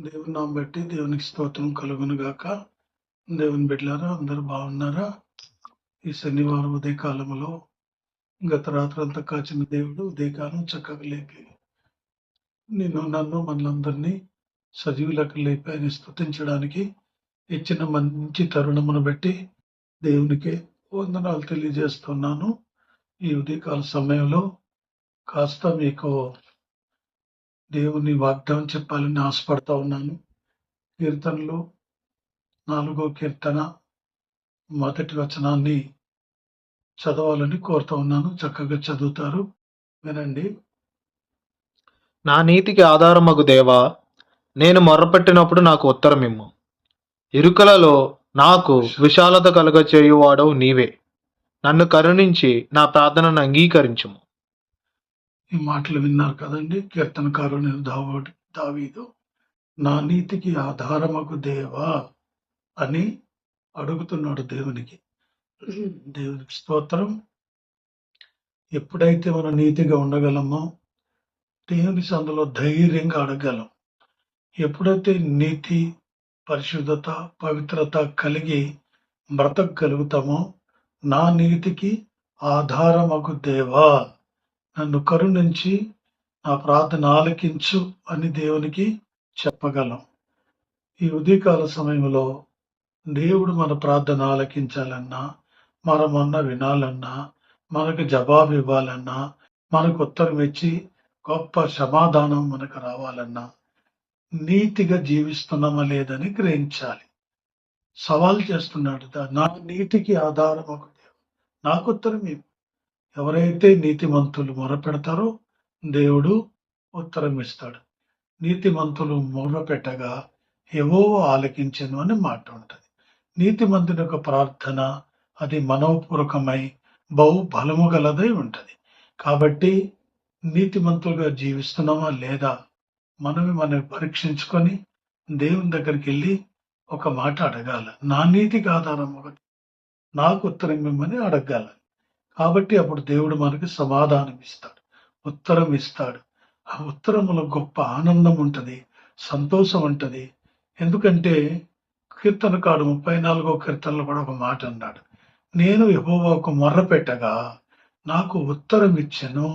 దేవుని నామం బట్టి దేవునికి స్తోత్రం కలుగును గాక. దేవుని బిడ్డలారా అందరూ బాగున్నారా? ఈ శనివారం ఉదయకాలంలో గత రాత్రంతా కాచిన దేవుడు ఉదయకాలం చక్కగా లేపి నన్ను మనలందరినీ సజీవులకు లేపి ఆయన స్తుతించడానికి ఇచ్చిన మంచి తరుణమును బట్టి దేవునికి వందనాలు తెలియజేస్తున్నాను. ఈ ఉదయకాల సమయంలో కాస్త మీకు దేవుని వాగ్దానం చెప్పాలని ఆశపడతా ఉన్నాను. కీర్తనలు 4వ కీర్తన మొదటి వచనాన్ని చదవాలని కోరుతా ఉన్నాను. చక్కగా చదువుతారు, వినండి. నా నీతికి ఆధారమగు దేవా, నేను మొర్రపెట్టినప్పుడు నాకు ఉత్తరమిమ్ము. ఇరుకలలో నాకు విశాలత కలుగచేయువాడవు నీవే. నన్ను కరుణించి నా ప్రార్థనను అంగీకరించుము. ఈ మాటలు విన్నారు కదండి. కీర్తనకారుని దావీదు నా నీతికి ఆధారమగు దేవా అని అడుగుతున్నాడు దేవునికి. దేవునికి స్తోత్రం. ఎప్పుడైతే మనం నీతిగా ఉండగలమో దేవుని సందులో ధైర్యంగా అడగలం. ఎప్పుడైతే నీతి, పరిశుద్ధత, పవిత్రత కలిగి బ్రతకగలుగుతామో నా నీతికి ఆధారమగు దేవా నన్ను కరుణించి నా ప్రార్థన ఆలకించు అని దేవునికి చెప్పగలం. ఈ ఉదయకాల సమయంలో దేవుడు మన ప్రార్థన ఆలకించాలన్నా, మనమన్న వినాలన్నా, మనకు జవాబు ఇవ్వాలన్నా, మనకు ఉత్తరం ఇచ్చి గొప్ప సమాధానం మనకు రావాలన్నా నీతిగా జీవిస్తున్నామా లేదని గ్రహించాలి. సవాల్ చేస్తున్నాడు, నా నీతికి ఆధారం ఒక దేవుడు, నాకు ఉత్తరం ఇవ్వు. ఎవరైతే నీతిమంతులు మొరపెడతారో దేవుడు ఉత్తరం ఇస్తాడు. నీతిమంతులు మొరపెట్టగా యెహోవా ఆలకించెను అని మాట ఉంటుంది. నీతిమంతుని యొక్క ప్రార్థన అది మనోపూర్వకమై బహు బలము గలదై ఉంటది. కాబట్టి నీతిమంతులుగా జీవిస్తున్నామా లేదా మనం పరీక్షించుకొని దేవుని దగ్గరికి వెళ్ళి ఒక మాట అడగాల. నా నీతికి ఆధారం ఒకటి, నాకు ఉత్తరం ఇమ్మని అడగాల. కాబట్టి అప్పుడు దేవుడు మనకి సమాధానం ఇస్తాడు, ఉత్తరం ఇస్తాడు. ఆ ఉత్తరములో గొప్ప ఆనందం ఉంటది, సంతోషం ఉంటది. ఎందుకంటే కీర్తనకాడు 34వ కీర్తనలో కూడా ఒక మాట అన్నాడు, నేను యెహోవాకు మొర్ర పెట్టగా నాకు ఉత్తరం ఇచ్చెను.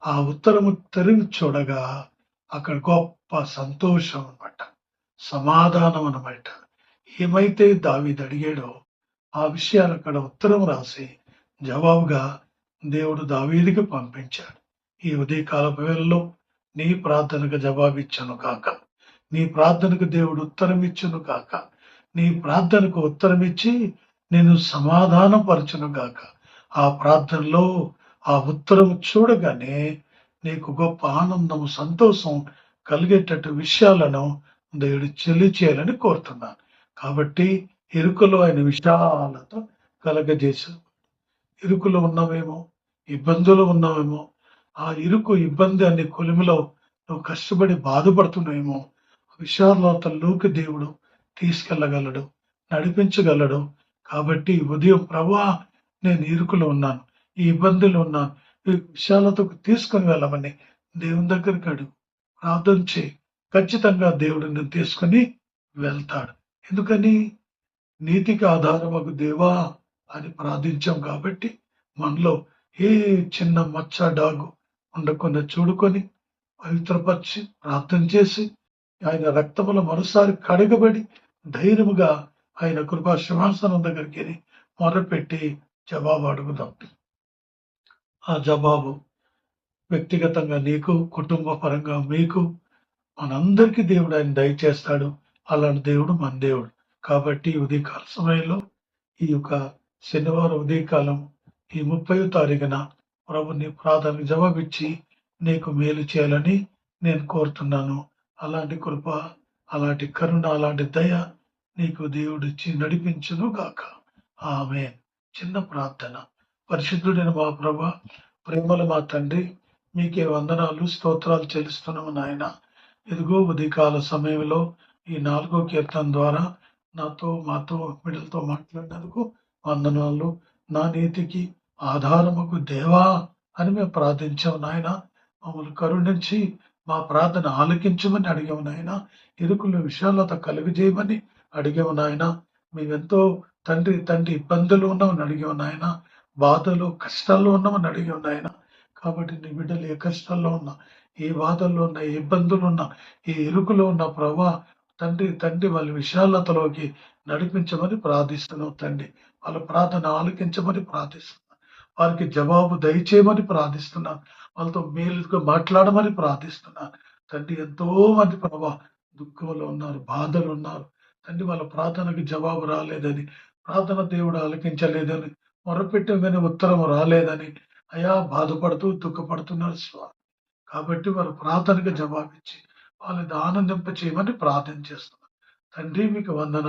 ఆ ఉత్తరము తెరివి చూడగా అక్కడ గొప్ప సంతోషం అన్నమాట, సమాధానం అన్నమాట. ఏమైతే దావీదు అడిగాడో ఆ విషయాలు అక్కడ ఉత్తరం రాసి జవాబుగా దేవుడు దావీదుకి పంపించాడు. ఈ ఉదయకాల వేళలో నీ ప్రార్థనకు జవాబిచ్చును కాక, నీ ప్రార్థనకు దేవుడు ఉత్తరం ఇచ్చును కాక, నీ ప్రార్థనకు ఉత్తరం ఇచ్చి నేను సమాధానం పరచును గాక. ఆ ప్రార్థనలో ఆ ఉత్తరం చూడగానే నీకు గొప్ప ఆనందము, సంతోషం కలిగేటట్టు విషయాలను దేవుడు తెలియచేయాలని కోరుతున్నాను. కాబట్టి ఇరుకులో ఆయన విశాలత కలగజేశాడు. ఇరుకులో ఉన్నావేమో, ఇబ్బందులు ఉన్నావేమో, ఆ ఇరుకు ఇబ్బంది అనే కొలిమిలో నువ్వు కష్టపడి బాధపడుతున్నావేమో, విశాలతల్లోకి దేవుడు తీసుకెళ్ళగలడు, నడిపించగలడు. కాబట్టి ఉదయం ప్రభా నేను ఇరుకులో ఉన్నాను, ఈ ఇబ్బందులు ఉన్నాను, ఈ విశాలతకు తీసుకొని వెళ్ళమని దేవుని దగ్గరికి అడుగు, ప్రార్థన చేయి. ఖచ్చితంగా దేవుడు నిన్ను తీసుకొని వెళ్తాడు. ఎందుకని? నీతికి ఆధారమగు దేవా అని ప్రార్థించాం కాబట్టి మనలో ఏ చిన్న మచ్చ డాగు ఉండకుండా చూడుకొని పవిత్రపరిచి ప్రార్థన చేసి ఆయన రక్తముల మరోసారి కడగబడి ధైర్యముగా ఆయన కృపా సింహాసనం దగ్గరికి మొరపెట్టి జవాబు అడుగుదాం. ఆ జవాబు వ్యక్తిగతంగా నీకు, కుటుంబ పరంగా మీకు, మనందరికీ దేవుడు ఆయన దయచేస్తాడు. అలాంటి దేవుడు మన దేవుడు. కాబట్టి ఉదయకాల సమయంలో ఈ యొక్క శనివారం ఉదయకాలం ఈ 30వ తారీఖున ప్రభు నీ ప్రార్థనకు జవాబిచ్చి నీకు మేలు చేయాలని నేను కోరుతున్నాను. అలాంటి కృప, అలాంటి కరుణ, అలాంటి దయ నీకు దేవుడు ఇచ్చి నడిపించును గాక. ఆమేన్. చిన్న ప్రార్థన. పరిశుద్ధుడైన మా ప్రభు, ప్రేమల మా తండ్రి, మీకే వందనాలు, స్తోత్రాలు చెల్లిస్తున్నాము నాయన. ఇదిగో ఉదయకాల సమయంలో ఈ 4వ కీర్తన ద్వారా మాతో బిడ్డలతో మాట్లాడినందుకు వందనాలు. నా నీతికి ఆధారముకు దేవా అని మేము ప్రార్థించాం నాయన. మమ్మల్ని కరుణించి మా ప్రార్థన ఆలకించమని అడిగాము నాయన. ఇరుకుల విశాలత కలుగజేయమని అడిగాము నాయన. మేమెంతో తండ్రి ఇబ్బందులు ఉన్నామని అడిగాము నాయన. బాధలు కష్టాల్లో ఉన్నామని అడిగాము నాయన. కాబట్టి నీ బిడ్డలు ఏ కష్టాల్లో ఉన్నా, ఏ బాధల్లో ఉన్నా, ఏ ఇబ్బందులు ఉన్నా, ఏ ఇరుకులో ఉన్న ప్రభా తండ్రి వాళ్ళ విశాలతలోకి నడిపించమని ప్రార్థిస్తున్నాం తండ్రి. వాళ్ళ ప్రార్థన ఆలకించమని ప్రార్థిస్తున్నాం. వారికి జవాబు దయచేయమని ప్రార్థిస్తున్నాను. వాళ్ళతో మేలుగా మాట్లాడమని ప్రార్థిస్తున్నాను తండ్రి. ఎంతో మంది ప్రభా దుఃఖంలో ఉన్నారు, బాధలు ఉన్నారు తండ్రి. వాళ్ళ ప్రార్థనకి జవాబు రాలేదని, ప్రార్థన దేవుడు ఆలకించలేదని, మొరపెట్టగానే ఉత్తరం రాలేదని అయా బాధపడుతూ దుఃఖపడుతున్నారు స్వామి. కాబట్టి వారు ప్రార్థనకి జవాబిచ్చి వాళ్ళని ఆనందింప చేయమని ప్రార్థన చేస్తున్నాను తండ్రి. మీకు వందన.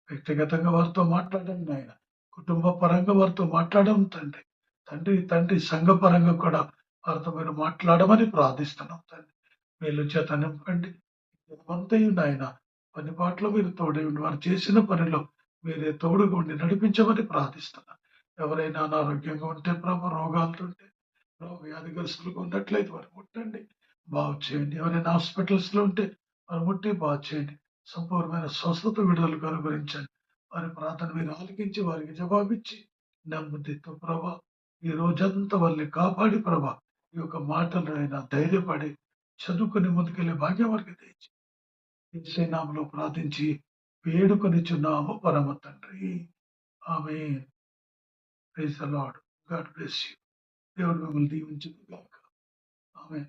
వ్యక్తిగతంగా వారితో మాట్లాడండి ఆయన, కుటుంబ పరంగా వారితో మాట్లాడడం తండ్రి సంఘ పరంగా కూడా వారితో మీరు మాట్లాడమని ప్రార్థిస్తున్నాం తండ్రి. వీళ్ళు చేత నింపండి అంతయు నాయన. పని పాటలో మీరు తోడై ఉండి వారు చేసిన పనిలో మీరే తోడుగా ఉండి నడిపించమని ప్రార్థిస్తున్నాను. ఎవరైనా అనారోగ్యంగా ఉంటే ప్రభు, రోగాలతో ఉంటే ప్రభు, వ్యాధిగ్రస్తులుగా ఉన్నట్లయితే వారు ముట్టండి, బాగు చేయండి. ఎవరైనా హాస్పిటల్స్ లో ఉంటే వారు ముట్టి బాగు చేయండి. సంపూర్ణమైన స్వస్థత విడుదల కనుగరించండి. వారి ప్రార్థన మీరు ఆలకించి వారికి జవాబిచ్చి నెమ్మదితో ప్రభా ఈ రోజంతా వాళ్ళని కాపాడి ప్రభా ఈ యొక్క మాటలు అయినా ధైర్యపడి చదువుకుని ముందుకెళ్లే భాగ్యం వారికి తెచ్చి యేసు నామములో ప్రార్థించి వేడుకొనిచున్నాము పరమ తండ్రి. ఆమేన్. Praise the Lord. God bless you. దేవుడు మిమ్మల్ని దీవించును గాక. ఆమేన్.